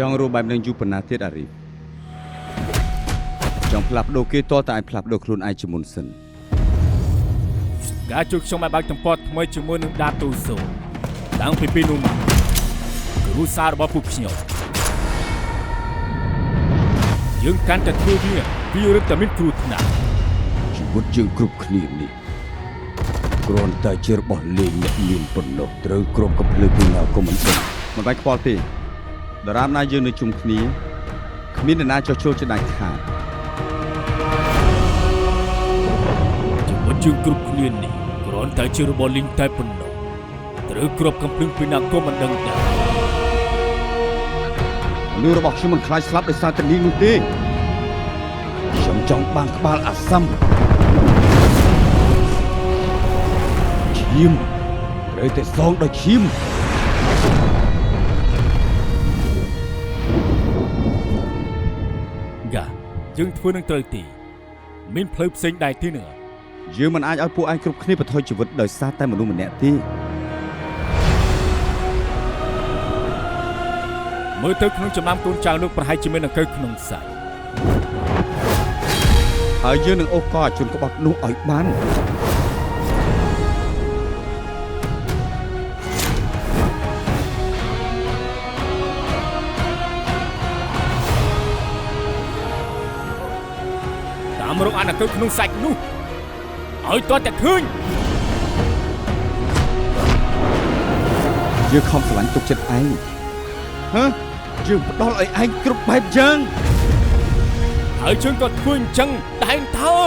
ង់រੂបែបនឹងយូរប៉ុណ្ណាទៀតអារីចង់ផ្លាស់ប្ដូរគេតតែអាចផ្លាស់ប្ដូរខ្លួនឯងជាមុនសិនការជួយខ្ញុំឲ្យបើកទំព័រថ្មីជាមួយនឹងដាតូសូតាំងពីពេលនោះមកគ្រួសាររបស់ពួកខ្ញុំយើងកាន់តែធ្វើវារឹតតែមានគ្រោះថ្នាក់ជីវិតយើងគ្រប់គ្នានេះគ្រាន់តែជារបស់លេងអ្នកមានប៉ុណ្ណោះត្រូវក្រុមកំភ្លើងពីណាក៏មិនដឹងមិនបាច់ខ្វល់ទេតារាមណាយើងនៅជុំគ្នាគ្មាននរណាចោះចូលជាដាច់ខាតជីវិតយើងគ្រប់គ្នានេះគ្រាន់តែជារបស់លេងតែប៉ុណ្ណោះត្រូវគ្រប់កំភ្លើងពីណាក៏មិនដឹងដែរលឺរបស់ខ្ញុំមិនខ្លាចស្លាប់ដោយសារតែនាងនោះទេខ្ញុំចង់បានក្បាលអាសាំឈាមត្រូវតែសងដោយឈាមយើងធ្វើនឹងត្រូវទីមានផ្លូវផ្សេងដែរទេនឹងយើងមិនអាចឲ្យពួកឯងគ្រប់គ្នាបន្ថយជីវិតដោយសារតែមនុស្សម្នាក់ទេមើលទៅក្នុងចំណាំកូនចៅលោកប្រហែលជាមានអង្កើក្នុងសាច់ហើយយើងនឹងអូសកលជនក្បត់នោះឲ្យបានរកអានអង្កើក្នុងសាច់នោះឲ្យតតែឃើញយើងខំស្រឡាញ់ទុកចិត្តឯងយើងផ្ដល់ឲ្យឯងគ្រប់បែបយ៉ាងហើយយើងក៏ធ្វើអញ្ចឹងតែងថើ